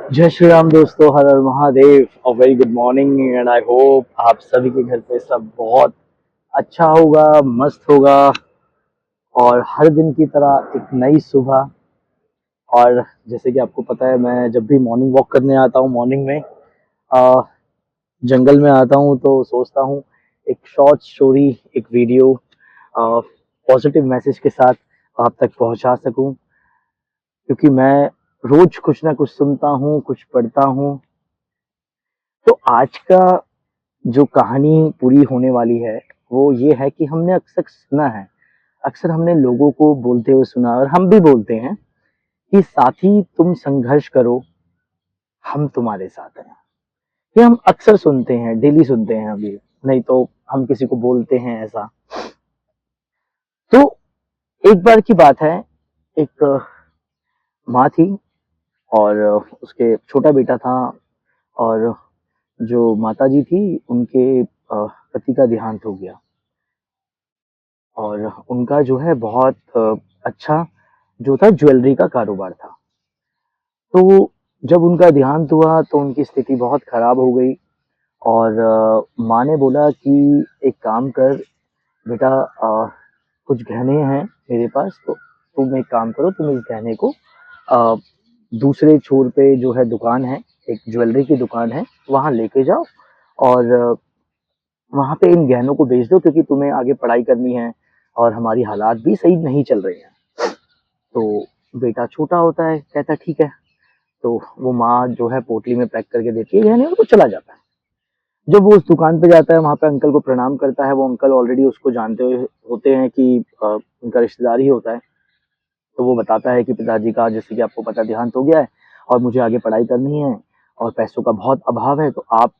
जय श्री राम दोस्तों, हर हर महादेव और very good morning and I hope आप सभी के घर पे सब बहुत अच्छा होगा, मस्त होगा और हर दिन की तरह एक नई सुबह। और जैसे कि आपको पता है, मैं जब भी मॉर्निंग वॉक करने आता हूँ मॉर्निंग में आ, जंगल में आता हूँ तो सोचता हूँ एक शॉर्ट स्टोरी, एक वीडियो पॉजिटिव मैसेज के साथ आप तक पहुँचा सकूँ, क्योंकि मैं रोज कुछ ना कुछ सुनता हूँ, कुछ पढ़ता हूँ। तो आज का जो कहानी पूरी होने वाली है वो ये है कि हमने अक्सर सुना है, अक्सर हमने लोगों को बोलते हुए सुना और हम भी बोलते हैं कि साथी तुम संघर्ष करो, हम तुम्हारे साथ हैं। ये हम अक्सर सुनते हैं, डेली सुनते हैं। अभी नहीं तो हम किसी को बोलते हैं ऐसा। तो एक बार की बात है, एक माँ थी और उसके छोटा बेटा था। और जो माताजी थी उनके पति का देहांत हो गया और उनका जो है बहुत अच्छा जो था ज्वेलरी का कारोबार था। तो जब उनका देहांत हुआ तो उनकी स्थिति बहुत खराब हो गई और माँ ने बोला कि एक काम कर बेटा, कुछ गहने हैं मेरे पास, तो तुम एक काम करो, तुम इस गहने को अ, दूसरे छोर पे जो है दुकान है, एक ज्वेलरी की दुकान है, वहां लेके जाओ और वहां पे इन गहनों को बेच दो, क्योंकि तुम्हें आगे पढ़ाई करनी है और हमारी हालात भी सही नहीं चल रही हैं। तो बेटा छोटा होता है, कहता है ठीक है। तो वो माँ जो है पोटली में पैक करके देती है गहने और वो चला जाता है। जब वो उस दुकान पे जाता है, वहां पे अंकल को प्रणाम करता है। वो अंकल ऑलरेडी उसको जानते हुए होते हैं कि उनका रिश्तेदार ही होता है। तो वो बताता है कि पिताजी का, जैसे कि आपको पता, देहांत हो गया है और मुझे आगे पढ़ाई करनी है और पैसों का बहुत अभाव है। तो आप,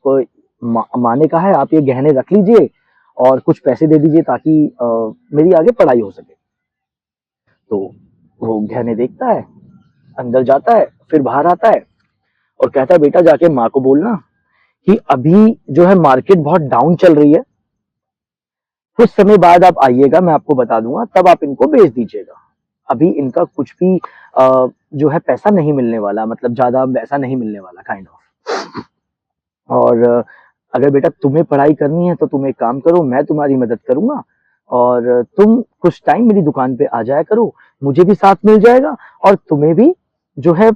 माँ ने कहा है, आप ये गहने रख लीजिए और कुछ पैसे दे दीजिए ताकि मेरी आगे पढ़ाई हो सके। तो वो गहने देखता है, अंदर जाता है, फिर बाहर आता है और कहता है बेटा जाके माँ को बोलना कि अभी जो है मार्केट बहुत डाउन चल रही है, कुछ समय बाद आप आइएगा, मैं आपको बता दूंगा, तब आप इनको बेच दीजिएगा। अभी इनका कुछ भी जो है पैसा नहीं मिलने वाला, मतलब ज्यादा पैसा नहीं मिलने वाला, काइंड ऑफ। और अगर बेटा तुम्हें पढ़ाई करनी है तो तुम एक काम करो, मैं तुम्हारी मदद करूंगा और तुम कुछ टाइम मेरी दुकान पे आ जाया करो, मुझे भी साथ मिल जाएगा और तुम्हें भी जो है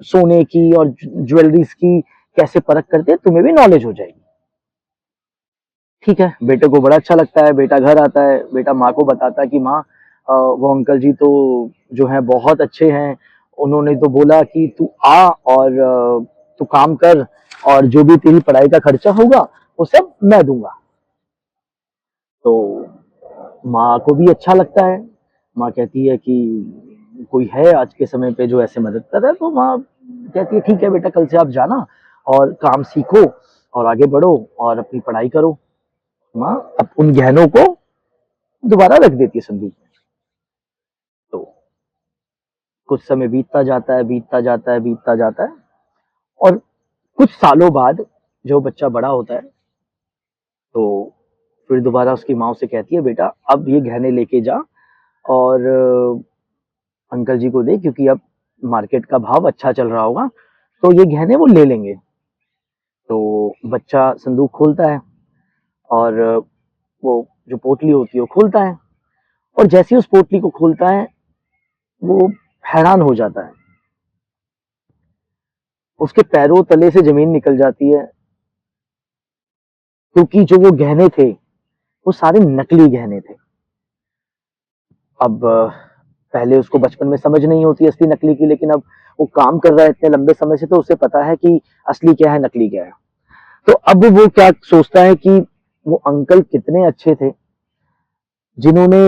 सोने की और ज्वेलरीज की कैसे परख करते हैं तुम्हें भी नॉलेज हो जाएगी। ठीक है, बेटे को बड़ा अच्छा लगता है। बेटा घर आता है, बेटा माँ को बताता है कि माँ, वो अंकल जी तो जो है बहुत अच्छे हैं, उन्होंने तो बोला कि तू आ और तू काम कर और जो भी तेरी पढ़ाई का खर्चा होगा वो सब मैं दूंगा। तो माँ को भी अच्छा लगता है। माँ कहती है कि कोई है आज के समय पे जो ऐसे मदद कर रहा है। तो माँ कहती है ठीक है बेटा, कल से आप जाना और काम सीखो और आगे बढ़ो और अपनी पढ़ाई करो। माँ अब उन गहनों को दोबारा रख देती है संदूक में। तो कुछ समय बीतता जाता है, बीतता जाता है, बीतता जाता है और कुछ सालों बाद जो बच्चा बड़ा होता है तो फिर दोबारा उसकी माँ उसे कहती है बेटा अब ये गहने लेके जा और अंकल जी को दे, क्योंकि अब मार्केट का भाव अच्छा चल रहा होगा तो ये गहने वो ले लेंगे। तो बच्चा संदूक खोलता है और वो जो पोटली होती है वो खोलता है और जैसे ही उस पोटली को खोलता है वो हैरान हो जाता है। उसके पैरों तले से जमीन निकल जाती है, क्योंकि जो वो गहने थे वो सारे नकली गहने थे। अब पहले उसको बचपन में समझ नहीं होती असली नकली की, लेकिन अब वो काम कर रहा है इतने लंबे समय से तो उसे पता है कि असली क्या है, नकली क्या है। तो अब वो क्या सोचता है कि वो अंकल कितने अच्छे थे जिन्होंने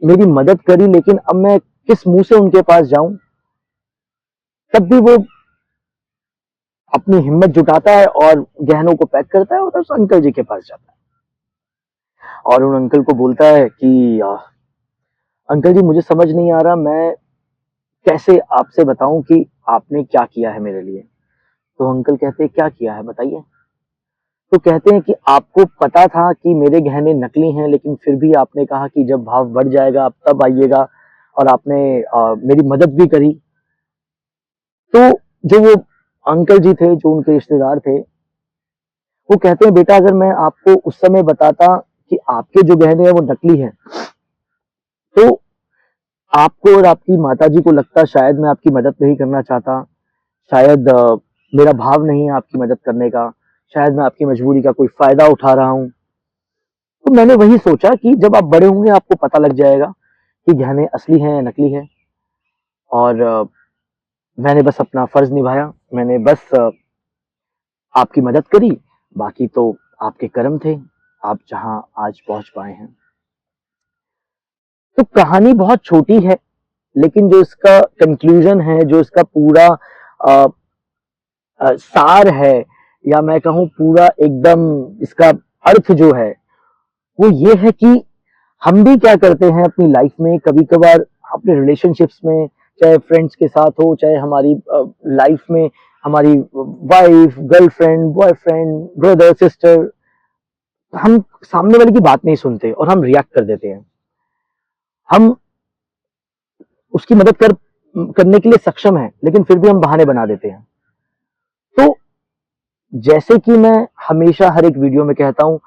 मेरी मदद करी, लेकिन अब मैं किस मुंह से उनके पास जाऊं। तब भी वो अपनी हिम्मत जुटाता है और गहनों को पैक करता है और उस अंकल जी के पास जाता है और उन अंकल को बोलता है कि अंकल जी मुझे समझ नहीं आ रहा, मैं कैसे आपसे बताऊं कि आपने क्या किया है मेरे लिए। तो अंकल कहते हैं क्या किया है बताइए। तो कहते हैं कि आपको पता था कि मेरे गहने नकली हैं, लेकिन फिर भी आपने कहा कि जब भाव बढ़ जाएगा आप तब आइएगा और आपने मेरी मदद भी करी। तो जो वो अंकल जी थे, जो उनके रिश्तेदार थे, वो कहते हैं बेटा अगर मैं आपको उस समय बताता कि आपके जो गहने हैं वो नकली हैं, तो आपको और आपकी माताजी को लगता शायद मैं आपकी मदद नहीं करना चाहता, शायद मेरा भाव नहीं है आपकी मदद करने का, शायद मैं आपकी मजबूरी का कोई फायदा उठा रहा हूँ। तो मैंने वही सोचा कि जब आप बड़े होंगे आपको पता लग जाएगा कि गहने असली हैं या नकली हैं। और मैंने बस अपना फर्ज निभाया, मैंने बस आपकी मदद करी, बाकी तो आपके कर्म थे, आप जहां आज पहुंच पाए हैं। तो कहानी बहुत छोटी है, लेकिन जो इसका कंक्लूजन है, जो इसका पूरा अ, सार है, या मैं कहूँ पूरा एकदम इसका अर्थ जो है, वो ये है कि हम भी क्या करते हैं अपनी लाइफ में, कभी कभार अपने रिलेशनशिप्स में, चाहे फ्रेंड्स के साथ हो, चाहे हमारी लाइफ में हमारी wife, girlfriend, boyfriend, brother, sister, हम सामने वाले की बात नहीं सुनते और हम रिएक्ट कर देते हैं। हम उसकी मदद करने के लिए सक्षम हैं, लेकिन फिर भी हम बहाने बना देते हैं। तो जैसे कि मैं हमेशा हर एक वीडियो में कहता हूं,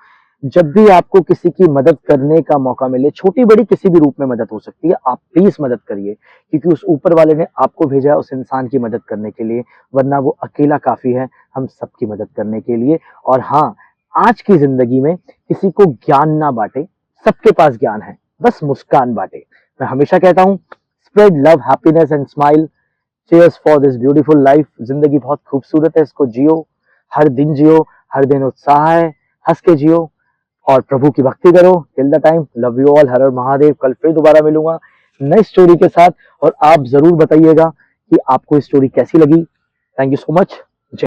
जब भी आपको किसी की मदद करने का मौका मिले, छोटी बड़ी किसी भी रूप में मदद हो सकती है, आप प्लीज मदद करिए, क्योंकि उस ऊपर वाले ने आपको भेजा है उस इंसान की मदद करने के लिए, वरना वो अकेला काफी है हम सबकी मदद करने के लिए। और हाँ, आज की जिंदगी में किसी को ज्ञान ना बांटे, सबके पास ज्ञान है, बस मुस्कान बांटे। मैं हमेशा कहता हूँ, spread love, happiness and smile. Cheers for this beautiful life. जिंदगी बहुत खूबसूरत है, इसको जियो, हर दिन जियो, हर दिन उत्साह है, हंस के जियो और प्रभु की भक्ति करो। Till the time, love you all, हर हर महादेव। कल फिर दोबारा मिलूंगा नई स्टोरी के साथ, और आप जरूर बताइएगा कि आपको स्टोरी कैसी लगी। Thank you so much.